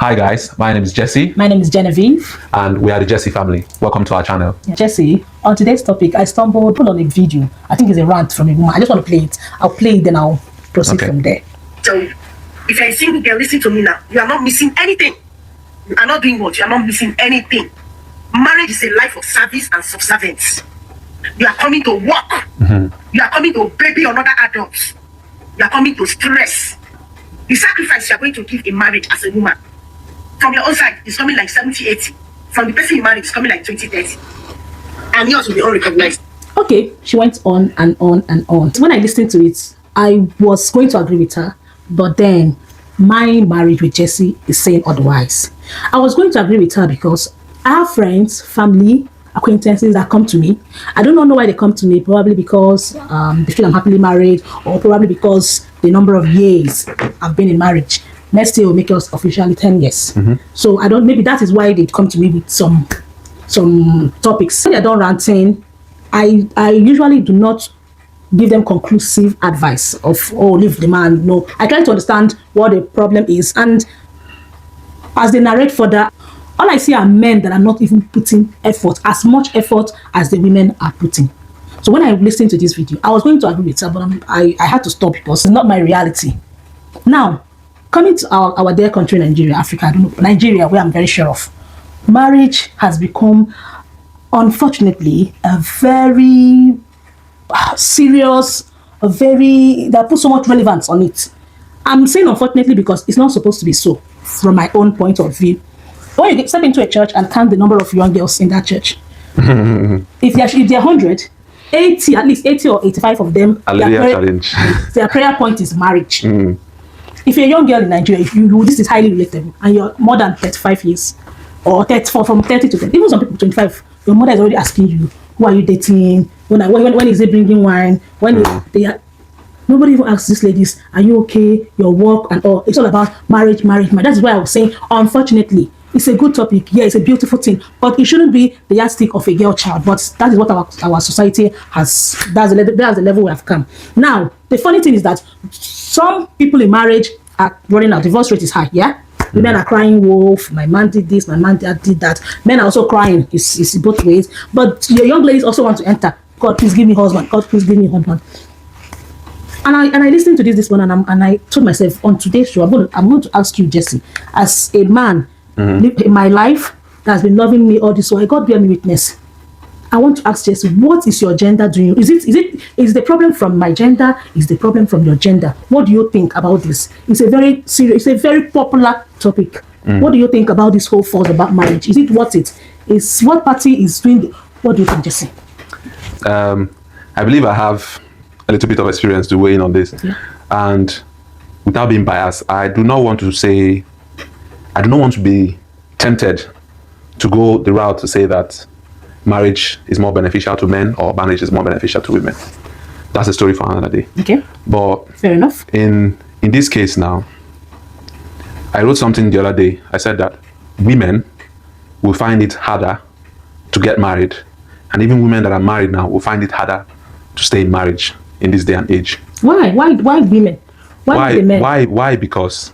Hi guys, my name is Jesse. My name is Genevieve. And we are the Jesse family. Welcome to our channel. Jesse, on today's topic, I stumbled on a video. I think it's a rant from a woman. I just want to play it. I'll play it, then I'll proceed from there. So, if you're a single girl, listen to me now. You are not missing anything. You are not doing what? You are not missing anything. Marriage is a life of service and subservience. You are coming to work. You are coming to baby another adults. You are coming to stress. The sacrifice you are going to give in marriage as a woman, from your own side, is coming like 70, 80. From the person you married, it's coming like 20, 30. And yours will be unrecognized. Okay, she went on and on and on. When I listened to it, I was going to agree with her, but then my marriage with Jesse is saying otherwise. I was going to agree with her because I have friends, family, acquaintances that come to me. I do not know why they come to me, probably because they feel I'm happily married, or probably because the number of years I've been in marriage. Next year will make us officially 10 years. So I don't, maybe that is why they come to me with some topics. When they're done ranting, I usually do not give them conclusive advice of, oh, leave the man. No, I try to understand what the problem is. And as they narrate further, all I see are men that are not even putting effort, as much effort as the women are putting. So when I listened to this video, I was going to agree with her, but I had to stop because it's not my reality. Now, coming to our dear country, Nigeria, Africa, I don't know, Nigeria, where I'm very sure of, marriage has become, unfortunately, a very serious, that puts so much relevance on it. I'm saying unfortunately because it's not supposed to be so, from my own point of view. When you step into a church and count the number of young girls in that church, if they're 100, 80, at least 80 or 85 of them, their prayer point is marriage. If you're a young girl in Nigeria, this is highly relatable, and you're more than 35 years, or 34, from 30 to 30, even some people 25, your mother is already asking you, who are you dating? When is it bringing wine? Nobody even asks these ladies, are you okay? Your work and all. It's all about marriage. That's why I was saying, unfortunately, it's a good topic. Yeah, it's a beautiful thing, but it shouldn't be the yardstick of a girl child. But that is what our society has. That's the level we have come. Now, the funny thing is that some people in marriage are running out. Divorce rate is high. Yeah, women are crying wolf. My man did this. My man did that. Men are also crying. It's both ways. But your young ladies also want to enter. God, please give me husband. God, please give me husband. And I listened to this one, and I told myself, on today's show, I'm going to ask you, Jesse, as a man in my life that has been loving me all this while, God bear me witness. I want to ask Jesse, what is your gender doing? Is the problem from my gender? Is the problem from your gender? What do you think about this? It's a very serious, it's a very popular topic. What do you think about this whole fuss about marriage? Is it worth it? Is what party is doing? What do you think, Jesse? I believe I have a little bit of experience to weigh in on this. Yeah. And without being biased, I do not want to be tempted to go the route to say that marriage is more beneficial to men or marriage is more beneficial to women. That's a story for another day. Okay. But fair enough. In this case now, I wrote something the other day. I said that women will find it harder to get married, and even women that are married now will find it harder to stay in marriage in this day and age. Why women? Why men? Why? Because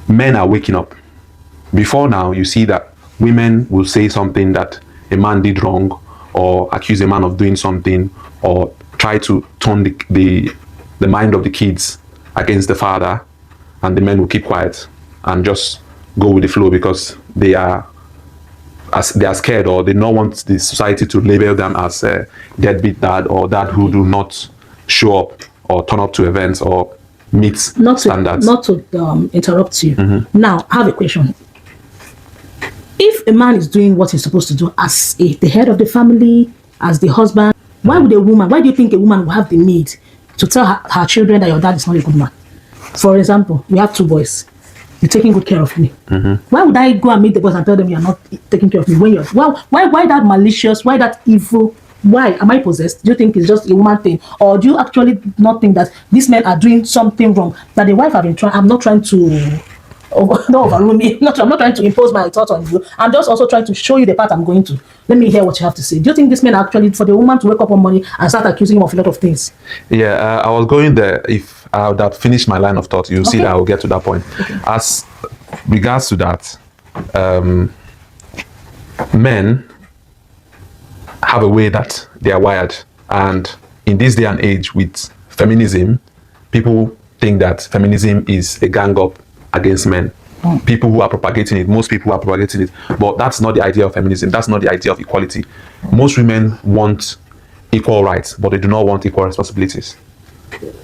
men are waking up. Before now, you see that women will say something that a man did wrong, or accuse a man of doing something, or try to turn the mind of the kids against the father, and the men will keep quiet and just go with the flow because they are scared, or they don't want the society to label them as a deadbeat dad, or dad who do not show up or turn up to events or meet standards. Not to interrupt you. Now, I have a question. If a man is doing what he's supposed to do as the head of the family, as the husband, why do you think a woman will have the need to tell her children that your dad is not a good man? For example, we have 2 boys. You're taking good care of me. Why would I go and meet the boys and tell them you're not taking care of me? Why that malicious? Why that evil? Why am I possessed? Do you think it's just a woman thing, or do you actually not think that these men are doing something wrong? That the wife have been trying. I'm not trying to overrule me. I'm not trying to impose my thoughts on you. I'm just also trying to show you the path I'm going to. Let me hear what you have to say. Do you think these men are actually, for the woman to wake up one morning and start accusing him of a lot of things? Yeah, I was going there. If I would have finished my line of thought, you'll see that I will get to that point. As regards to that, men have a way that they are wired, and in this day and age with feminism, people think that feminism is a gang up against men. People who are propagating it, most people are propagating it, but that's not the idea of feminism. That's not the idea of equality. Most women want equal rights, but they do not want equal responsibilities.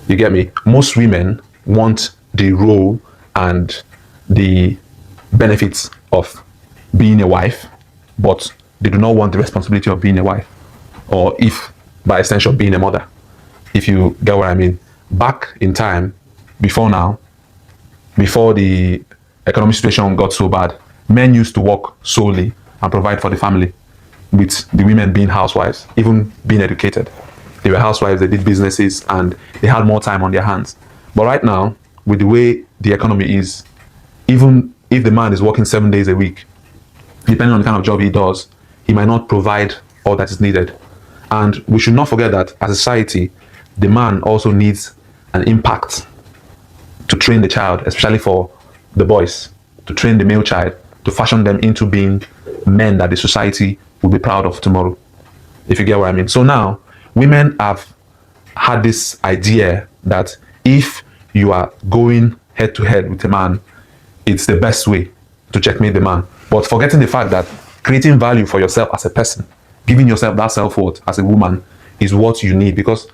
You get me? Most women want the role and the benefits of being a wife, but they do not want the responsibility of being a wife, or if by extension being a mother, if you get what I mean. Back in time, before now, before the economic situation got so bad, men used to work solely and provide for the family, with the women being housewives, even being educated. They were housewives, they did businesses, and they had more time on their hands. But right now, with the way the economy is, even if the man is working 7 days a week, depending on the kind of job he does, he might not provide all that is needed. And we should not forget that as a society, the man also needs an impact to train the child, especially for the boys, to train the male child, to fashion them into being men that the society will be proud of tomorrow, if you get what I mean. So now, women have had this idea that if you are going head to head with a man, it's the best way to checkmate the man. But forgetting the fact that creating value for yourself as a person, giving yourself that self-worth as a woman is what you need. Because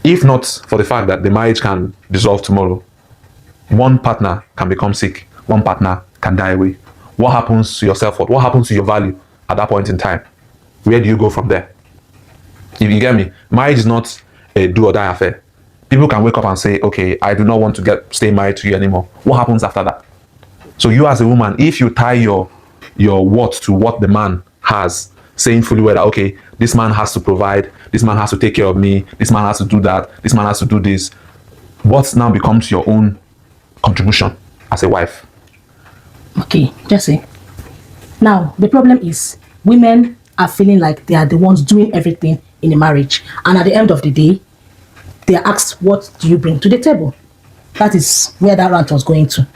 if not for the fact that the marriage can dissolve tomorrow, one partner can become sick, one partner can die away. What happens to your self-worth? What happens to your value at that point in time? Where do you go from there? If you get me, marriage is not a do or die affair. People can wake up and say, okay, I do not want to stay married to you anymore. What happens after that? So you as a woman, if you tie your worth to what the man has, saying fully well that, okay, this man has to provide, this man has to take care of me, this man has to do that, this man has to do this, what now becomes your own contribution as a wife? Okay, Jesse. Now, the problem is women are feeling like they are the ones doing everything in a marriage. And at the end of the day, they are asked, what do you bring to the table? That is where that rant was going to.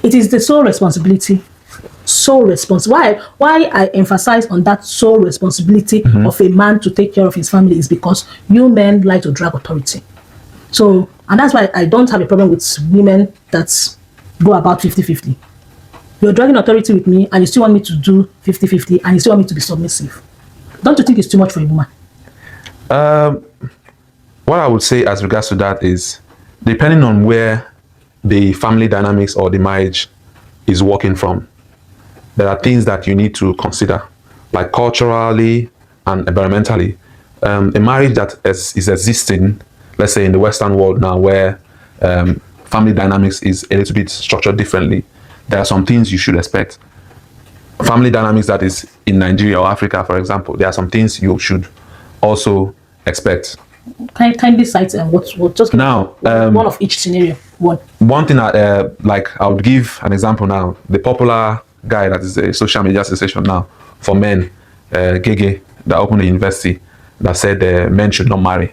It is the sole responsibility. Why I emphasize on that sole responsibility of a man to take care of his family is because you men like to drag authority. So, and that's why I don't have a problem with women that go about 50-50. You're dragging authority with me and you still want me to do 50-50 and you still want me to be submissive. Don't you think it's too much for a woman? What I would say as regards to that is, depending on where the family dynamics or the marriage is working from, there are things that you need to consider, like culturally and environmentally. A marriage that is existing, let's say in the Western world now, where family dynamics is a little bit structured differently, there are some things you should expect. Family dynamics that is in Nigeria or Africa, for example, there are some things you should also expect. Kindly cite what just now one of each scenario. One thing that like I would give an example now. The popular guy that is a social media sensation now for men, Gege, that opened a university, that said men should not marry,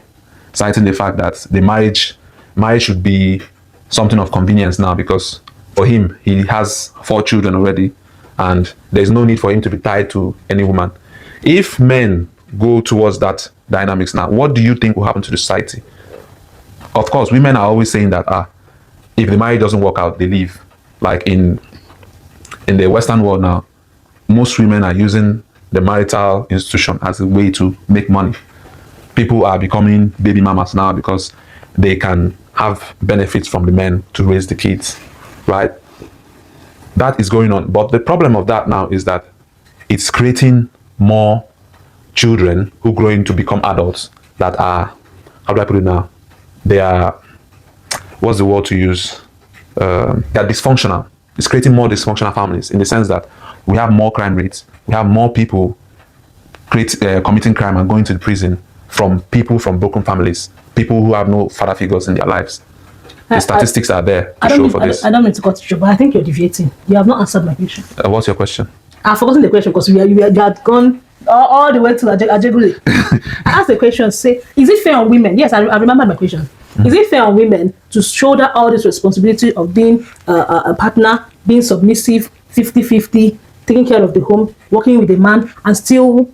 citing the fact that the marriage should be something of convenience now, because for him, he has 4 children already and there's no need for him to be tied to any woman. If men go towards that dynamics now, what do you think will happen to the society? Of course, women are always saying that if the marriage doesn't work out, they leave. Like in the Western world now, most women are using the marital institution as a way to make money. People are becoming baby mamas now because they can have benefits from the men to raise the kids, right? That is going on. But the problem of that now is that it's creating more children who grow into become adults that are, how do I put it now? They are, what's the word to use? They're dysfunctional. It's creating more dysfunctional families in the sense that we have more crime rates. We have more people committing crime and going to the prison from people from broken families, people who have no father figures in their lives. The statistics are there to show for this. I don't mean to cut you, but I think you're deviating. You have not answered my question. What's your question? I've forgotten the question because you had gone all the way to Ajegule. I asked the question, say, is it fair on women? Yes, I remember my question. Is it fair on women to shoulder all this responsibility of being a partner, being submissive, 50-50, taking care of the home, working with a man, and still.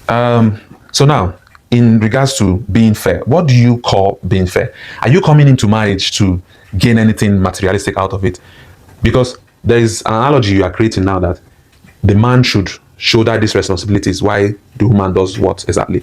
So now, in regards to being fair, what do you call being fair? Are you coming into marriage to gain anything materialistic out of it? Because there is an analogy you are creating now that the man should shoulder these responsibilities while the woman does what exactly?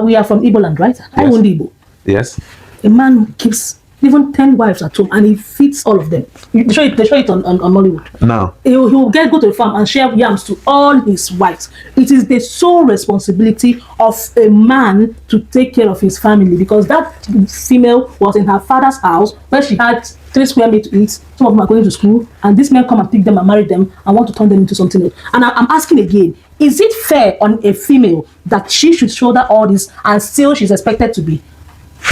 We are from Igbo land, right? I own Igbo. Yes. A man keeps even 10 wives at home and he feeds all of them. They show it on Mollywood. Now, He will go to the farm and share yams to all his wives. It is the sole responsibility of a man to take care of his family, because that female was in her father's house where she had 3 square meals to eat. Some of them are going to school, and this man come and pick them and marry them and want to turn them into something else. And I'm asking again, is it fair on a female that she should shoulder all this and still she's expected to be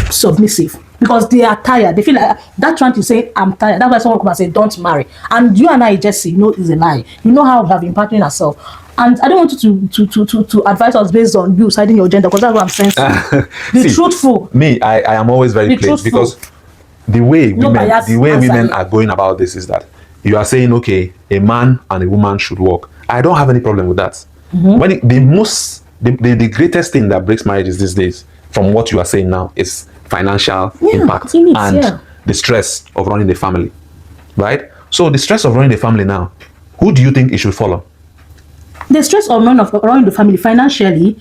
submissive? Because they are tired. They feel like that trying to say, I'm tired. That's why someone come and say, don't marry. And you and I, Jesse, know is a lie. You know how we have been partnering ourselves. And I don't want you to advise us based on you citing your gender, because that's what I'm saying. Be truthful. Me, I am always very plain, because the way women are going about this is that you are saying, okay, a man and a woman should work. I don't have any problem with that. When the greatest thing that breaks marriages these days, from what you are saying now, is financial impact and the stress of running the family, right? So the stress of running the family now, who do you think it should follow? The stress of running the family financially,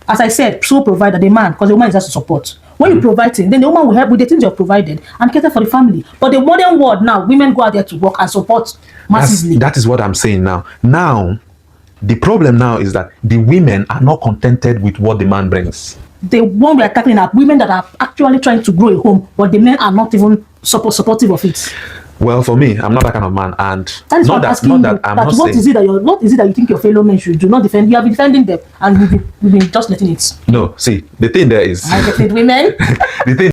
as I said, sole provider, the man, because the woman is has to support. When you provide things, then the woman will help with the things you have provided and cater for the family. But the modern world now, women go out there to work and support massively. That is what I'm saying now. Now, the problem now is that the women are not contented with what the man brings. The one we are tackling are women that are actually trying to grow a home, but the men are not even supportive of it. Well, for me, I'm not that kind of man, and that is what I'm asking you. What is it that you think your fellow men should do? Not defend. You have been defending them, and we've been just letting it. No, see, the thing there is I defend women. the thing